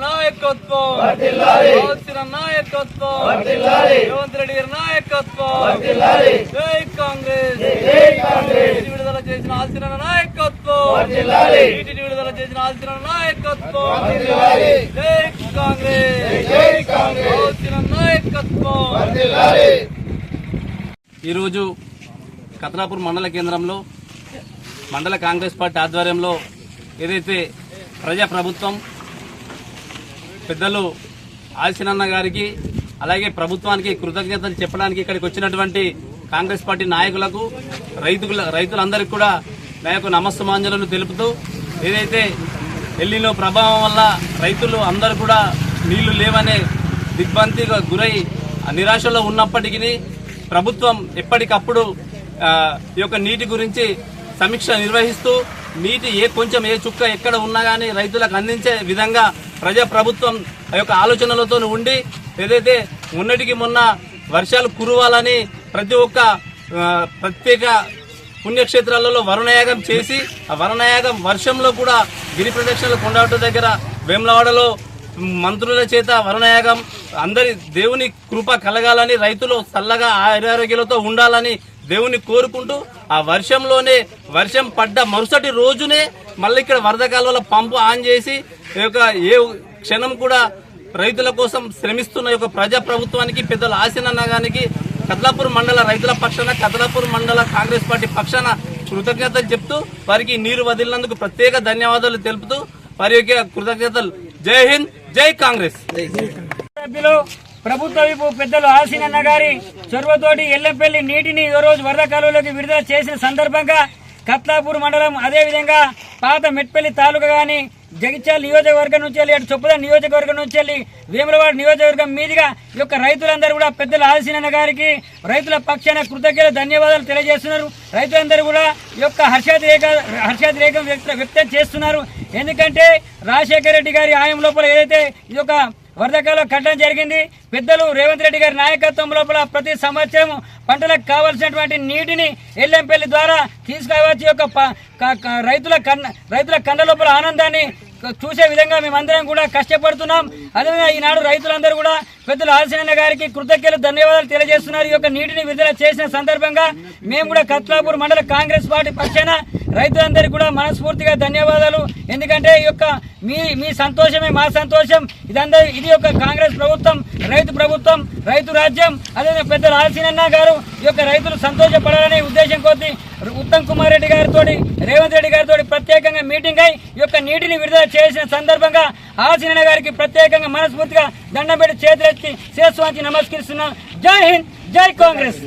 నాయకత్వం నాయకత్వం రేవంత్ రెడ్డి గారి నాయకత్వం జై కాంగ్రెస్ విడుదల చేసిన ఆల్సిన నాయకత్వం విడుదల చేసిన ఆల్సిన నాయకత్వం జై కాంగ్రెస్ ఆల్సిన నాయకత్వం. ఈరోజు కత్లాపూర్ మండల కేంద్రంలో మండల కాంగ్రెస్ పార్టీ ఆధ్వర్యంలో ఏదైతే ప్రజాప్రభుత్వం పెద్దలు ఆల్సినన్న గారికి అలాగే ప్రభుత్వానికి కృతజ్ఞతలు చెప్పడానికి ఇక్కడికి వచ్చినటువంటి కాంగ్రెస్ పార్టీ నాయకులకు రైతులందరికీ కూడా నా యొక్క నమస్సుమాంజలను తెలుపుతూ ఏదైతే ఎల్లినో ప్రభావం వల్ల రైతులు అందరూ కూడా నీళ్లు లేవనే దిగ్భ్రాంతిగా గురై నిరాశలో ఉన్నప్పటికీ ప్రభుత్వం ఎప్పటికప్పుడు ఈ యొక్క నీటి గురించి సమీక్ష నిర్వహిస్తూ నీటి కొంచెం ఏ చుక్క ఎక్కడ ఉన్నా కానీ రైతులకు అందించే విధంగా ప్రజాప్రభుత్వం యొక్క ఆలోచనలతో ఉండి ఏదైతే మొన్నటికి మొన్న వర్షాలు కురవాలని ప్రతి ఒక్క ప్రత్యేక పుణ్యక్షేత్రాలలో వరుణయాగం చేసి ఆ వరుణయాగం వర్షంలో కూడా గిరి ప్రదక్షిణల కొండగట్టు దగ్గర వేములవాడలో మంత్రుల చేత వరుణయాగం అందరి దేవుని కృప కలగాలని రైతులు చల్లగా ఆరోగ్యాలతో ఉండాలని దేవుని కోరుకుంటూ ఆ వర్షంలోనే వర్షం పడ్డ మరుసటి రోజునే మళ్ళీ ఇక్కడ వరద కాలువల పంపు ఆన్ చేసి ఏ క్షణం కూడా రైతుల కోసం శ్రమిస్తున్న యొక్క ప్రజాప్రభుత్వానికి పెద్దలు ఆశీనన్న గారికి కత్లాపూర్ మండల రైతుల పక్షాన కత్లాపూర్ మండల కాంగ్రెస్ పార్టీ పక్షాన కృతజ్ఞతలు చెప్తూ వారికి నీరు వదిలినందుకు ప్రత్యేక ధన్యవాదాలు తెలుపుతూ వారి యొక్క కృతజ్ఞతలు. జై హింద్, జై కాంగ్రెస్. ప్రభుత్వ వైపు పెద్దలు ఆశీనన్న గారి చొరవతోటి ఎల్లంపల్లి నీటిని ఈ రోజు వరద కాలువలోకి విడుదల చేసిన సందర్భంగా కత్లాపూర్ మండలం అదేవిధంగా పాత మెట్పల్లి తాలూకా గాని జగిత్యాల నియోజకవర్గం నుంచి వెళ్ళి అటు చొప్పుద నియోజకవర్గం నుంచి వెళ్ళి వేములవాడ నియోజకవర్గం మీదుగా ఈ యొక్క రైతులందరూ కూడా పెద్దలు ఆశీనన్న గారికి రైతుల పక్షాన కృతజ్ఞత ధన్యవాదాలు తెలియజేస్తున్నారు. రైతులందరూ కూడా ఈ యొక్క హర్షాతిరేకం వ్యక్తం చేస్తున్నారు. ఎందుకంటే రాజశేఖర రెడ్డి గారి ఆయం లోపల ఏదైతే ఈ యొక్క వరదకాలం కట్టడం జరిగింది. పెద్దలు రేవంత్ రెడ్డి గారి నాయకత్వం లోపల ప్రతి సంవత్సరం పంటలకు కావాల్సినటువంటి నీటిని ఎల్లంపల్లి ద్వారా తీసుకువచ్చి యొక్క రైతుల కళ్ళ లోపల ఆనందాన్ని చూసే విధంగా మేమందరం కూడా కష్టపడుతున్నాం. అదేవిధంగా ఈనాడు రైతులందరూ కూడా పెద్దలు ఆశీనన్న గారికి కృతజ్ఞతలు ధన్యవాదాలు తెలియజేస్తున్నారు. ఈ యొక్క నీటిని విడుదల చేసిన సందర్భంగా మేము కూడా కత్లాపూర్ మండల కాంగ్రెస్ పార్టీ పక్షాన రైతులందరికీ కూడా మనస్ఫూర్తిగా ధన్యవాదాలు. ఎందుకంటే ఈ యొక్క మీ సంతోషమే మా సంతోషం. ఇది ఒక కాంగ్రెస్ ప్రభుత్వం, రైతు ప్రభుత్వం, రైతు రాజ్యం. అదేవిధంగా పెద్దలు ఆశీనన్న గారు ఈ యొక్క రైతులు సంతోషపడాలనే ఉద్దేశం కొద్దీ ఉత్తమ్ కుమార్ రెడ్డి గారితో రేవంత్ రెడ్డి గారితో ప్రత్యేకంగా మీటింగ్ అయి ఈ యొక్క నీటిని విడుదల చేసిన సందర్భంగా ఆశీనన్న గారికి ప్రత్యేకంగా మనస్ఫూర్తిగా దండం పెట్టి చేతులెత్తి శిరస్సు వంచి నమస్కరిస్తున్నాం. జై హింద్, జై కాంగ్రెస్.